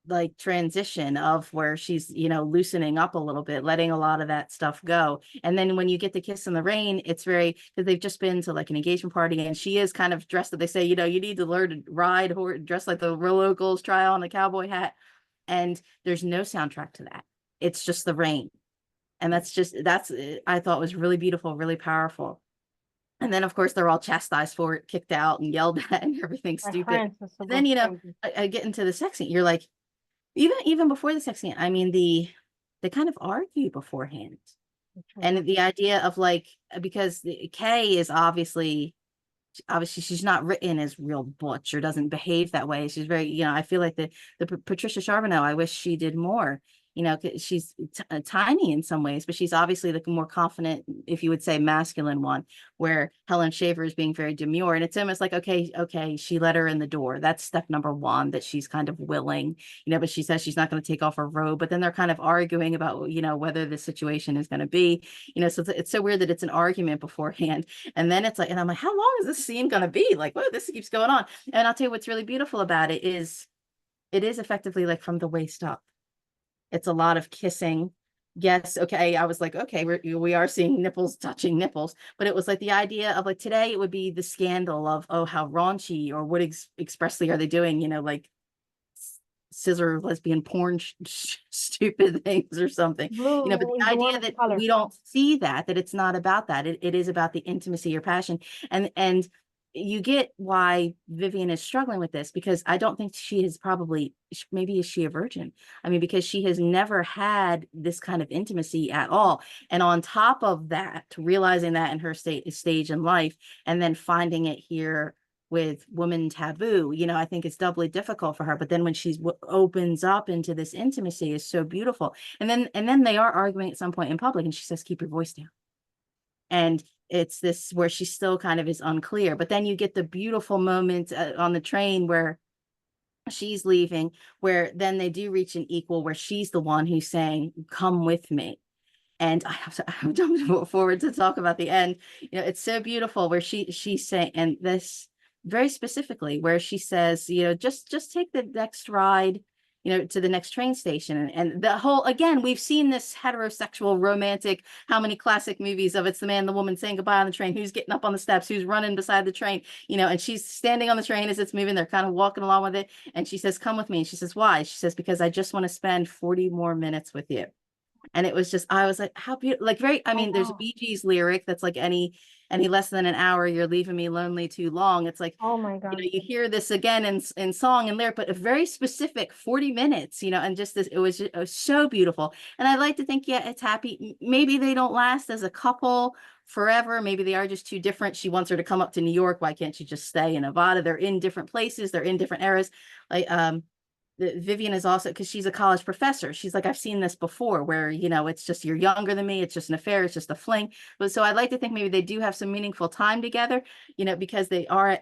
like transition of where she's loosening up a little bit, letting a lot of that stuff go. And then when you get the kiss in the rain, it's very, because they've just been to like an engagement party, and she is kind of dressed that they say, you need to learn to ride or dress like the real locals, try on a cowboy hat, and there's no soundtrack to that. It's just the rain. And that's I thought was really beautiful, really powerful. And then, of course, they're all chastised for it, kicked out and yelled at and everything's stupid. So then, I get into the sex scene. You're like, even before the sex scene, I mean, they kind of argue beforehand. And the idea of like, because Kay is obviously she's not written as real butch or doesn't behave that way. She's very, I feel like the Patricia Charbonneau, I wish she did more. She's tiny in some ways, but she's obviously the more confident, if you would say, masculine one, where Helen Shaver is being very demure. And it's almost like, okay, she let her in the door. That's step number one, that she's kind of willing, but she says she's not going to take off her robe. But then they're kind of arguing about, whether the situation is going to be, so it's so weird that it's an argument beforehand. And then it's like, and I'm like, how long is this scene going to be? Like, whoa, this keeps going on. And I'll tell you what's really beautiful about it is effectively like from the waist up. It's a lot of kissing. Yes, okay. I was like, okay, we are seeing nipples touching nipples, but it was like the idea of like today it would be the scandal of, oh, how raunchy, or what expressly are they doing? Like scissor lesbian porn stupid things or something. But the idea that we don't see that it's not about that. It is about the intimacy or passion, and you get why Vivian is struggling with this, because I don't think she is maybe is she a virgin? I mean, because she has never had this kind of intimacy at all. And on top of that, realizing that in her stage in life, and then finding it here with woman taboo, you know, I think it's doubly difficult for her. But then when she's opens up into this intimacy is so beautiful. And then they are arguing at some point in public, and she says, "Keep your voice down." And it's this where she still kind of is unclear. But then you get the beautiful moment on the train where she's leaving, where then they do reach an equal, where she's the one who's saying, "Come with me." And I'm jumping forward to talk about the end. You know, it's so beautiful where she's saying, and this very specifically, where she says, you know, just take the next ride, you know, to the next train station. And the whole, again, we've seen this heterosexual romantic, how many classic movies of it's the man, the woman saying goodbye on the train, who's getting up on the steps, who's running beside the train, you know, and she's standing on the train as it's moving. They're kind of walking along with it. And she says, "Come with me." And she says, "Why?" She says, "Because I just want to spend 40 more minutes with you." And it was just, I was like, how beautiful, like very, I
I
mean, there's a
know.
Bee Gees lyric that's like, any less than an hour, you're leaving me lonely too long. It's like,
Oh my
you
God.
know, you hear this again in song and lyric, but a very specific 40 minutes, you know, and just this, it was so beautiful. And I like to think, yeah, it's happy. Maybe they don't last as a couple forever. Maybe they are just too different. She wants her to come up to New York. Why can't she just stay in Nevada? They're in different places. They're in different eras. Like, Vivian is also, because she's a college professor, she's like, "I've seen this before where, you know, it's just, you're younger than me, it's just an affair, it's just a fling." But so I'd like to think maybe they do have some meaningful time together, you know, because they are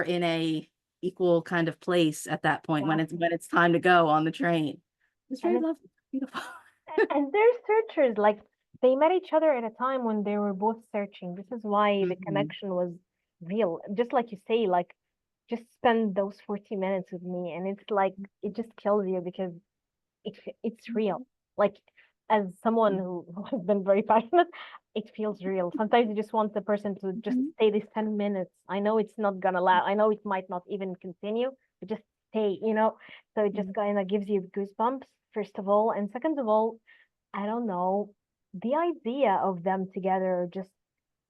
in a equal kind of place at that point when
Exactly.
it's time to go on the train. It's
And
very
it's
lovely, beautiful.
and they're searchers. Like they met each other at a time when they were both searching. This is why the
Mhm.
connection was real. Just like you say, like just spend those 40 minutes with me, and it's like it just kills you because it's real. Like as someone who has been very passionate, it feels real. Sometimes you just want the person to just
Mhm.
stay these 10 minutes. I know it's not gonna last. I know it might not even continue, but just stay, you know? So it just
Mhm.
kind of gives you goosebumps, first of all. And second of all, I don't know, the idea of them together just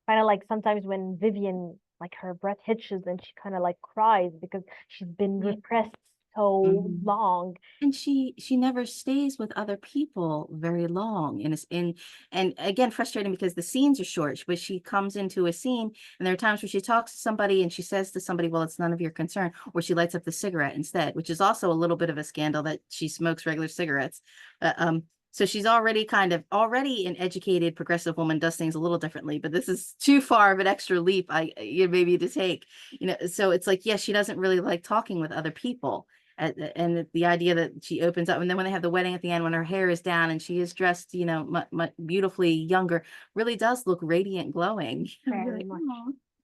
kind of like sometimes when Vivian, like her breath hitches and she kind of like cries because she's been
Yeah.
repressed so
Mhm.
long.
And she never stays with other people very long, and it's in, and again, frustrating because the scenes are short, but she comes into a scene and there are times where she talks to somebody and she says to somebody, "Well, it's none of your concern," or she lights up the cigarette instead, which is also a little bit of a scandal that she smokes regular cigarettes. So she's already already an educated progressive woman, does things a little differently, but this is too far of an extra leap, maybe to take, you know. So it's like, yes, she doesn't really like talking with other people. And the idea that she opens up, and then when they have the wedding at the end, when her hair is down and she is dressed, you know, beautifully younger, really does look radiant, glowing. You're
Very
like,
much.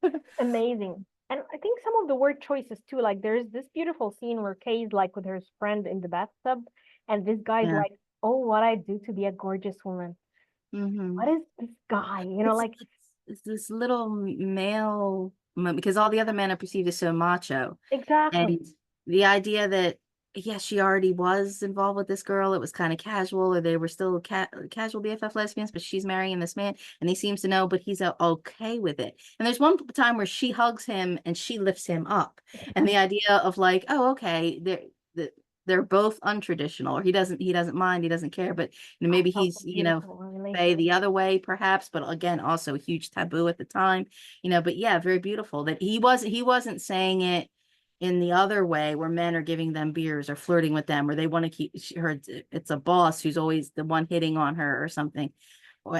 oh.
Amazing. And I think some of the word choices too, like there's this beautiful scene where Kay's like with her friend in the bathtub, and this guy's
Yeah.
like, "Oh, what I do to be a gorgeous woman."
Hmm.
What is this guy? You know, like
It's this little male, because all the other men are perceived as so macho.
exactly.
And the idea that, yeah, she already was involved with this girl, it was kind of casual, or they were still casual BFF lesbians, but she's marrying this man and he seems to know, but he's okay with it. And there's one time where she hugs him and she lifts him up. And the idea of like, oh, okay, they're both untraditional, or he doesn't mind, he doesn't care, but you know,
I
maybe
felt a
he's, you know,
beautiful
say
relation.
the other way perhaps, but again, also a huge taboo at the time, you know. But yeah, very beautiful that he wasn't saying it in the other way where men are giving them beers or flirting with them, or they want to keep her, it's a boss who's always the one hitting on her or something.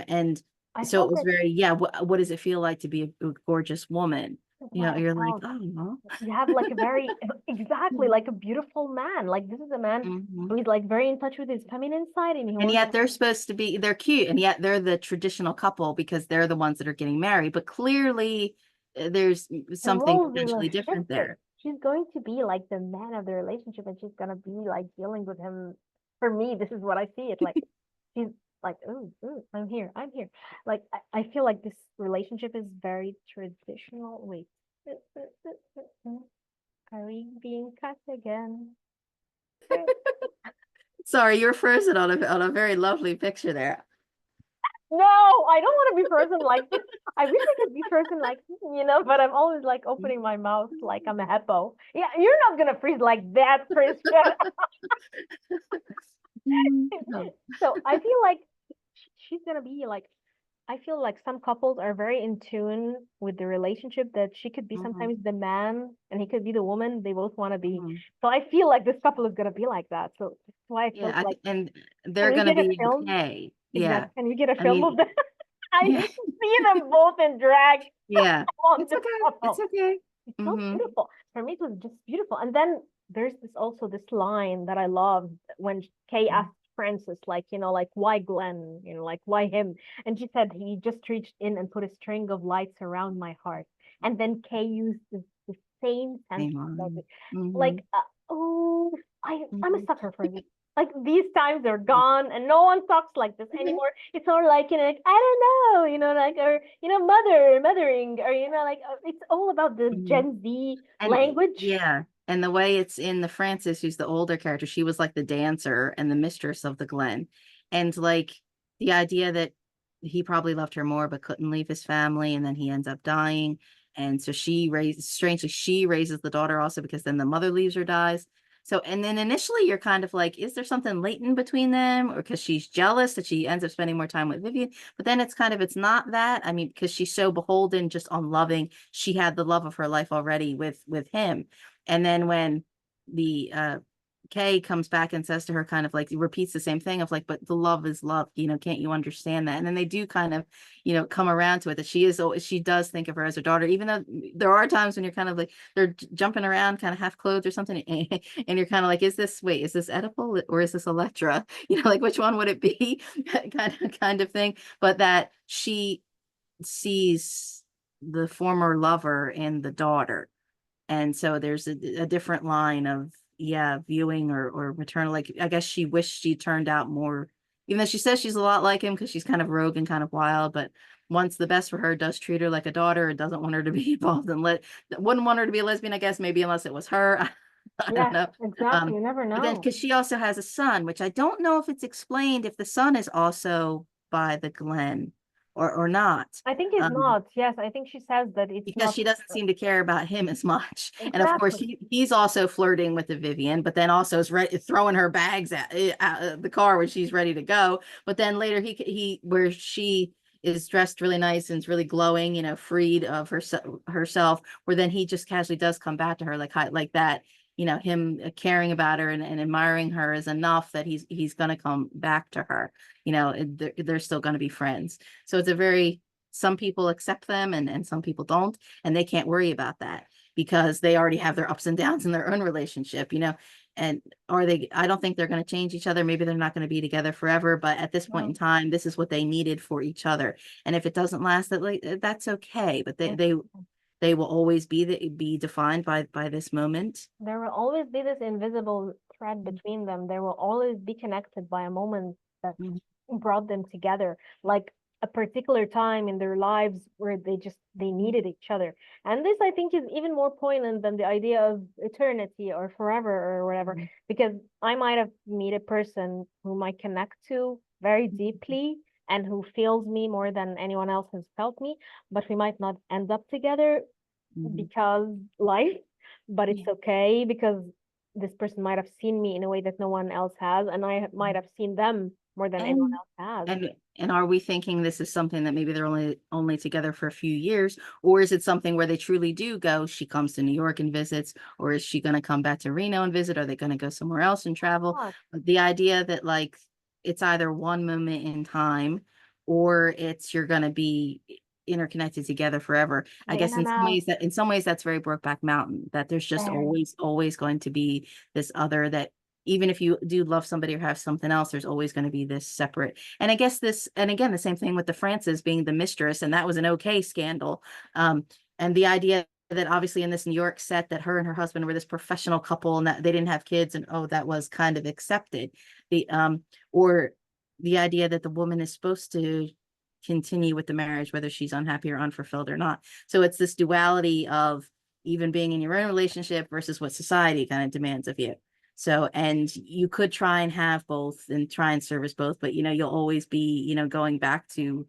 And
I
so it
felt
was
it
very, yeah, what does it feel like to be a gorgeous woman? You
what
know,
I
you're like,
felt.
oh.
You have like a very exactly like a beautiful man. Like this is a man
Mhm.
who is like very in touch with his feminine side and he
And
wants
yet they're supposed to be, they're cute, and yet they're the traditional couple because they're the ones that are getting married. But clearly, there's
the
something
roles will
potentially different
shift.
there.
She's going to be like the man of the relationship and she's gonna be like dealing with him. For me, this is what I see it like. She's like, oh, I'm here, I'm here. Like I feel like this relationship is very traditional. Wait. Are we being cut again?
Sorry, you're frozen on a very lovely picture there.
No, I don't want to be frozen like this. I wish I could be frozen like this, but I'm always like opening my mouth like I'm a hippo. Yeah, you're not gonna freeze like that, Christian.
Mm, no.
So I feel like she's gonna be like I feel like some couples are very in tune with the relationship that she could be
Mhm,
sometimes the man and he could be the woman they both want to be.
mhm.
So I feel like this couple is gonna be like that. So that's why I
Yeah,
felt like,
and
can
they're
we
gonna
get a
be
film?
okay. Yeah.
Exactly. Can we get a
I
film of
mean,
that? I
yeah,
need to see them both in drag
yeah.
on
It's
this
okay. It's
couple.
okay.
It's so
Hmm.
beautiful. For me, it was just beautiful. And then there's this also this line that I loved when Kay asked Francis, like, like, why Glenn? Like, why him? And she said, he just reached in and put a string of lights around my heart. And then Kay used the same
Same
sentence of
on.
it.
Hmm.
Like, oh, I'm a
Hmm.
sucker for this. Like, these times are gone and no one talks like this anymore. It's all like, like, I don't know, like, or, mothering, or, like, it's all about the
Hmm.
Gen Z
And
language.
yeah, and the way it's in the Frances, who's the older character, she was like the dancer and the mistress of the Glen. And like the idea that he probably loved her more but couldn't leave his family, and then he ends up dying. And so strangely, she raises the daughter also, because then the mother leaves or dies. So, and then initially you're kind of like, is there something latent between them? Or because she's jealous that she ends up spending more time with Vivian. But then it's not that. I mean, because she's so beholden just on loving, she had the love of her life already with him. And then when the Kay comes back and says to her, kind of like, repeats the same thing of like, but the love is love, can't you understand that? And then they do kind of, come around to it, that she does think of her as her daughter, even though there are times when you're kind of like, they're jumping around kind of half clothed or something, and you're kind of like, is this Oedipal or is this Electra? Like, which one would it be? kind of thing. But that she sees the former lover in the daughter, and so there's a different line of, yeah, viewing or maternal, like, I guess she wished she turned out more, even though she says she's a lot like him because she's kind of rogue and kind of wild, but wants the best for her, does treat her like a daughter, and doesn't want her to be involved in wouldn't want her to be a lesbian, I guess, maybe, unless it was her. I don't
Yes,
know.
exactly. You never
But then,
know.
because she also has a son, which I don't know if it's explained if the son is also by the Glen or not.
I think it's
um
not. Yes, I think she says that it's
because
not
she doesn't seem to care about him as much. And of course,
exactly.
he's also flirting with the Vivian, but then also is throwing her bags at the car when she's ready to go. But then later, where she is dressed really nice and is really glowing, freed of herself, where then he just casually does come back to her, like that. Him caring about her and admiring her is enough that he's gonna come back to her. They're still gonna be friends. So it's a very, some people accept them and some people don't, and they can't worry about that because they already have their ups and downs in their own relationship. And I don't think they're going to change each other. Maybe they're not going to be together forever, but at this point in
No.
time, this is what they needed for each other. And if it doesn't last, that's okay, but they will always be defined by this moment.
There will always be this invisible thread between them. They will always be connected by a moment that
Mhm.
brought them together, like a particular time in their lives where they needed each other. And this, I think, is even more poignant than the idea of eternity or forever or whatever, because I might have met a person whom I connect to very deeply and who feels me more than anyone else has felt me, but we might not end up together
Mhm.
because life, but
Yeah.
it's okay because this person might have seen me in a way that no one else has, and I might have seen them more than anyone
And
else has.
and are we thinking this is something that maybe they're only together for a few years, or is it something where they truly do go? She comes to New York and visits, or is she going to come back to Reno and visit? Are they going to go somewhere else and travel?
What?
The idea that like it's either one moment in time, or it's you're going to be interconnected together forever. I
The in
guess
and out
in some ways that's very Brokeback Mountain, that there's just
there.
always going to be this other, that even if you do love somebody or have something else, there's always going to be this separate. And I guess and again, the same thing with the Frances being the mistress, and that was an okay scandal. And the idea that obviously in this New York set that her and her husband were this professional couple and that they didn't have kids, and oh, that was kind of accepted. Or the idea that the woman is supposed to continue with the marriage, whether she's unhappy or unfulfilled or not. So it's this duality of even being in your own relationship versus what society kind of demands of you. So, and you could try and have both and try and service both, but you'll always be, going back to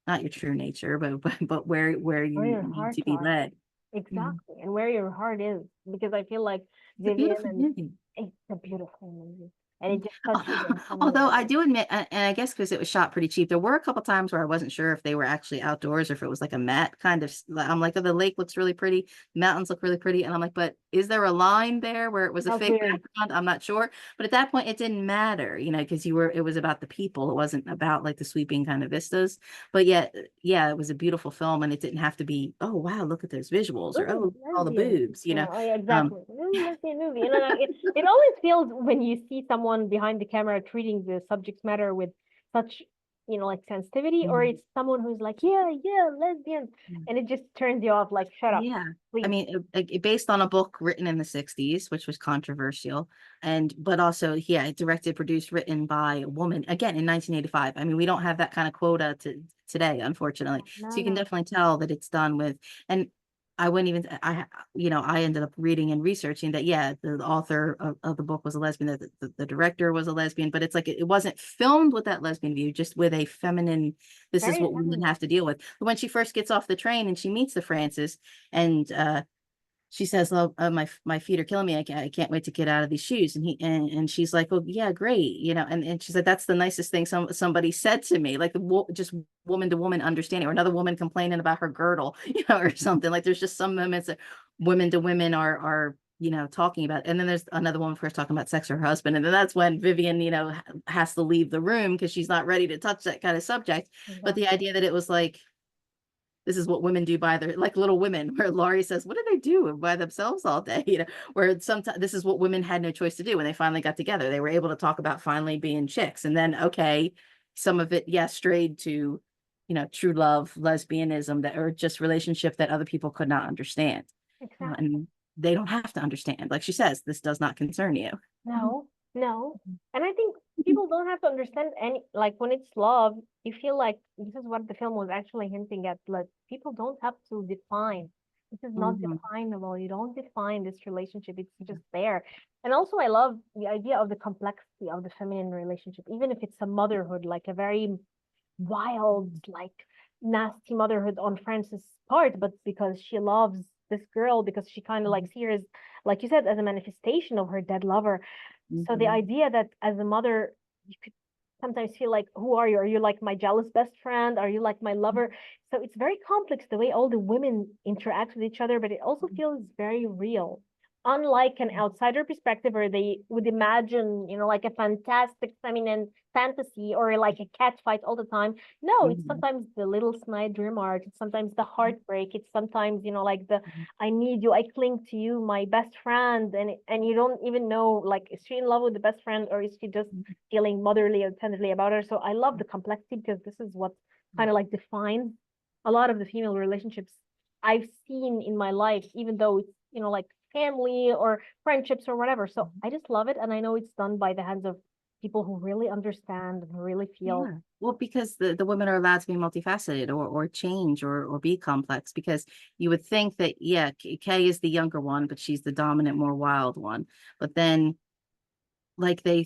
not your true nature, but where
where
you
your
need
hearts
to be
are.
led. Mhm.
Exactly. And where your heart is. Because I feel like
It's a
Vivian
beautiful
and
movie.
it's a beautiful movie. and it just touched you in some
Although I
way.
do admit, and I guess because it was shot pretty cheap, there were a couple times where I wasn't sure if they were actually outdoors or if it was like a matte kind of. I'm like, oh, the lake looks really pretty, mountains look really pretty, and I'm like, but is there a line there where it was a
That was
fake
weird.
background? I'm not sure. But at that point, it didn't matter, because it was about the people. It wasn't about like the sweeping kind of vistas. But yet, yeah, it was a beautiful film, and it didn't have to be, oh wow, look at those visuals, or
Ooh,
oh, all the
lesbian.
boobs.
Oh yeah,
Um,
exactly. Ooh, lesbian movie. Like it always feels when you see someone behind the camera treating the subject matter with such, like sensitivity, or
mhm.
it's someone who's like, yeah, yeah, lesbian, and it just turns you off, like, shut up,
Yeah. I
please.
mean, based on a book written in the 60s, which was controversial, but also, yeah, directed, produced, written by a woman, again, in 1985. I mean, we don't have that kind of quota today, unfortunately. So
No,
you can
no.
definitely tell that it's done with, and I wouldn't even, I ended up reading and researching that, yeah, the author of the book was a lesbian, that the director was a lesbian, but it's like it wasn't filmed with that lesbian view, just with a feminine, this is
Very
what women
feminine.
have to deal with. But when she first gets off the train and she meets the Francis, and she says, "Oh, my feet are killing me. I can't wait to get out of these shoes." And she's like, "Oh yeah, great," And she said, "That's the nicest thing somebody said to me." Like just woman to woman understanding, or another woman complaining about her girdle, or something. Like there's just some moments that women to women are talking about, and then there's another woman first talking about sex or her husband, and then that's when Vivian has to leave the room because she's not ready to touch that kind of subject. But the
Exactly.
idea that it was like, this is what women do by their, like Little Women, where Laurie says, what do they do by themselves all day? Where sometimes this is what women had no choice to do when they finally got together. They were able to talk about finally being chicks. And then, okay, some of it, yeah, strayed to, true love, lesbianism, that or just relationship that other people could not understand.
Exactly.
And they don't have to understand. Like she says, this does not concern you.
No, no. And I think people don't have to understand any, like when it's love, you feel like this is what the film was actually hinting at. Like people don't have to define. This is not
Mhm.
definable. You don't define this relationship. It's just there. And also I love the idea of the complexity of the feminine relationship, even if it's a motherhood, like a very wild, like nasty motherhood on Frances' part, but because she loves this girl, because she kind of like sees her as, like you said, as a manifestation of her dead lover. So the
Mhm.
idea that as a mother, you could sometimes feel like, who are you? Are you like my jealous best friend? Are you like my lover? So it's very complex the way all the women interact with each other, but it also feels very real. Unlike an outsider perspective where they would imagine, like a fantastic feminine fantasy or like a cat fight all the time. No, it's
Mhm.
sometimes the little snide remark. It's sometimes the heartbreak. It's sometimes, like the
Mhm.
I need you, I cling to you, my best friend, and you don't even know, like, is she in love with the best friend or is she just feeling motherly or tenderly about her? So I love the complexity because this is what kind of like defines a lot of the female relationships I've seen in my life, even though it's, like family or friendships or whatever. So I just love it, and I know it's done by the hands of people who really understand and who really feel.
Yeah. Well, because the women are allowed to be multifaceted or change or be complex, because you would think that, yeah, Kay is the younger one, but she's the dominant, more wild one. But then like they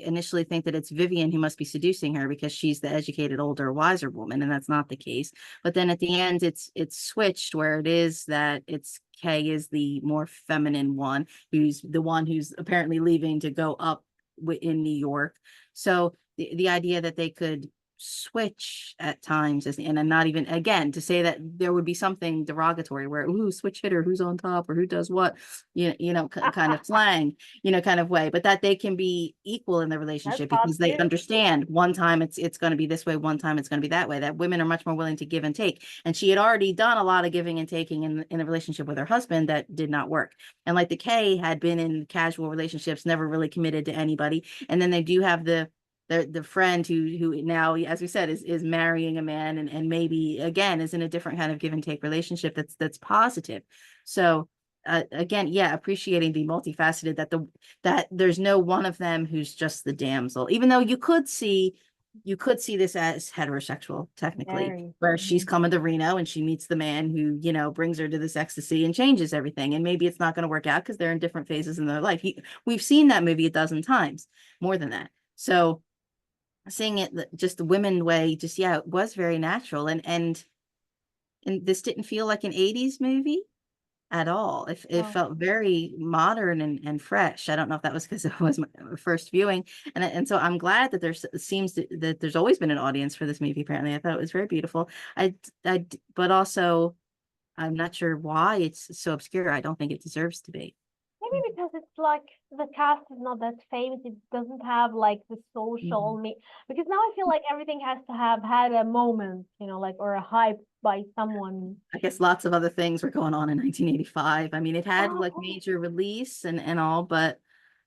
initially think that it's Vivian who must be seducing her because she's the educated, older, wiser woman, and that's not the case. But then at the end, it's switched where it is that it's Kay is the more feminine one, who's the one who's apparently leaving to go up in New York. So the idea that they could switch at times is, and I'm not even, again, to say that there would be something derogatory where, ooh, switch hitter, who's on top or who does what, kind of slang, kind of way, but that they can be equal in the
That's
relationship
hot
because they
too.
understand one time it's going to be this way, one time it's going to be that way, that women are much more willing to give and take. And she had already done a lot of giving and taking in the relationship with her husband that did not work. And like the Kay had been in casual relationships, never really committed to anybody. And then they do have the friend who now, as we said, is marrying a man, and maybe again is in a different kind of give and take relationship that's positive. So again, yeah, appreciating the multifaceted, that there's no one of them who's just the damsel, even though you could see this as heterosexual technically,
Very.
where she's coming to Reno and she meets the man who brings her to this ecstasy and changes everything, and maybe it's not going to work out because they're in different phases in their life. We've seen that movie a dozen times, more than that. So seeing it just the women way, just, yeah, it was very natural, and this didn't feel like an 80s movie. at all. It
Wow.
felt very modern and fresh. I don't know if that was because it was my first viewing, and so I'm glad that that there's always been an audience for this movie. Apparently, I thought it was very beautiful. But also I'm not sure why it's so obscure. I don't think it deserves to be.
Maybe because it's like the cast is not that famous. It doesn't have like the social
Mhm.
me because now I feel like everything has to have had a moment, like or a hype by someone.
I guess lots of other things were going on in 1985. I mean, it had like
Oh,
major release and all, but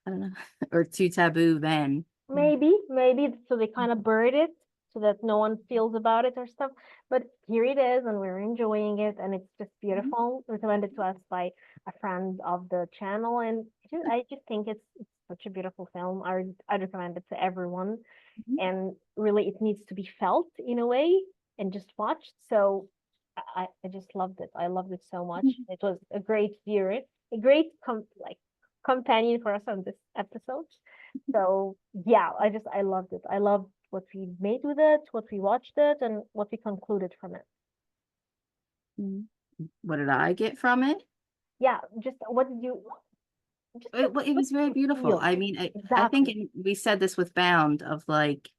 I don't know, or too taboo then.
maybe so they kind of buried it so that no one feels about it or stuff. But here it is, and we're enjoying it, and it's just
Mhm.
beautiful. Recommended to us by a friend of the channel, and I just think it's such a beautiful film. I recommend it to everyone,
Mhm.
and really it needs to be felt in a way and just watched. So I just loved it. I loved it so much.
Mhm.
It was a great viewer, a great companion for us on this episode. So yeah, I loved it. I loved what we made with it, what we watched it, and what we concluded from it.
Mhm. What did I get from it?
Yeah, just what did you just
It
what
was
did
very
you
beautiful.
feel?
I mean, I think
Exactly.
we said this with Bound of like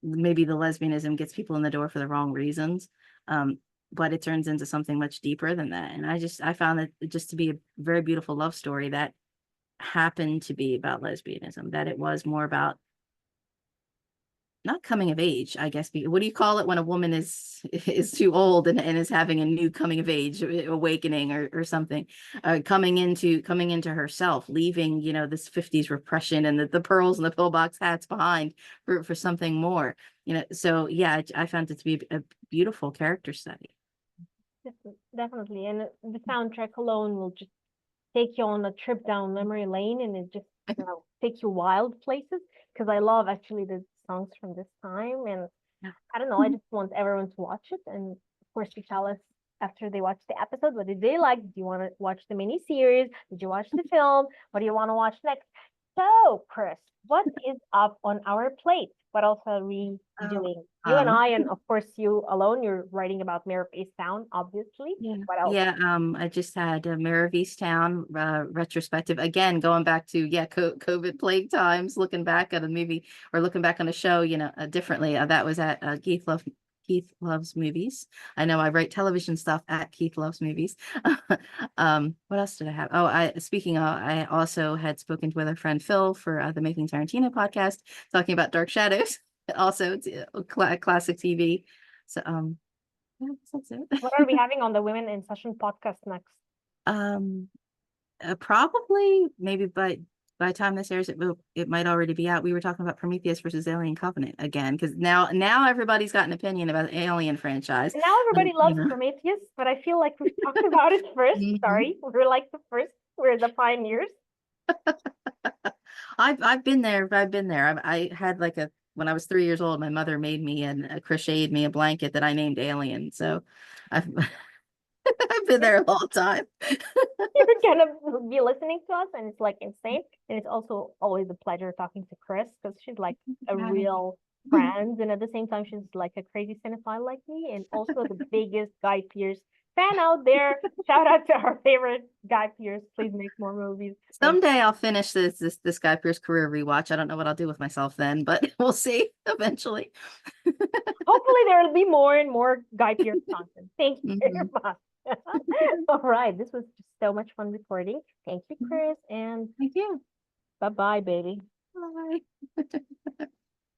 maybe the lesbianism gets people in the door for the wrong reasons. Um, but it turns into something much deeper than that. And I found it just to be a very beautiful love story that happened to be about lesbianism, that it was more about not coming of age, I guess. What do you call it when a woman is too old and is having a new coming of age awakening or something, coming into herself, leaving this 50s repression and the pearls and the pillbox hats behind for something more. So yeah, I found it to be a beautiful character study.
Definitely. And the soundtrack alone will just take you on a trip down memory lane and it just, take you wild places. Because I love actually the songs from this time. And I don't know, I just want everyone to watch it. And of course, to tell us after they watch the episode, what did they like? Did you want to watch the mini series? Did you watch the film? What do you want to watch next? So, Chris, what is up on our plate? What else are we
Oh,
doing? You and
um,
I, and of course, you alone. You're writing about Mary-Louise Town, obviously.
Yeah.
What else?
Yeah, I just had a Mary-Louise Town retrospective again, going back to COVID plague times, looking back at a movie or looking back on a show, differently. That was at Keith Loves Movies. I know I write television stuff at Keith Loves Movies. What else did I have? Oh, I also had spoken with our friend Phil for the Making Tarantino podcast, talking about Dark Shadows. Also, it's classic TV. So, yeah, that's it.
What are we having on the Women in Session podcast next?
Um, Probably maybe by the time this airs, it might already be out. We were talking about Prometheus versus Alien Covenant again because now everybody's got an opinion about the Alien franchise.
And now everybody
You
loves
know.
Prometheus, but I feel like we've talked about it first.
Mhm.
Sorry, we're like the first. We're the pioneers.
I've been there. I've been there. I had like a when I was 3 years old, my mother made me and crocheted me a blanket that I named Alien. So I've I've been there a long time.
You're gonna be listening to us, and it's like insane. And it's also always a pleasure talking to Chris because she's like a
Hi.
real friend, and at the same time, she's like a crazy cinephile like me, and also the biggest Guy Pearce fan out there. Shout out to our favorite Guy Pearce. Please make more movies. And
Someday I'll finish this Guy Pearce career rewatch. I don't know what I'll do with myself then, but we'll see eventually.
hopefully, there will be more and more Guy Pearce content. Thank you very
Mhm.
much. All right, this was just so much fun recording. Thank you, Chris, and
Thank you.
bye bye, baby.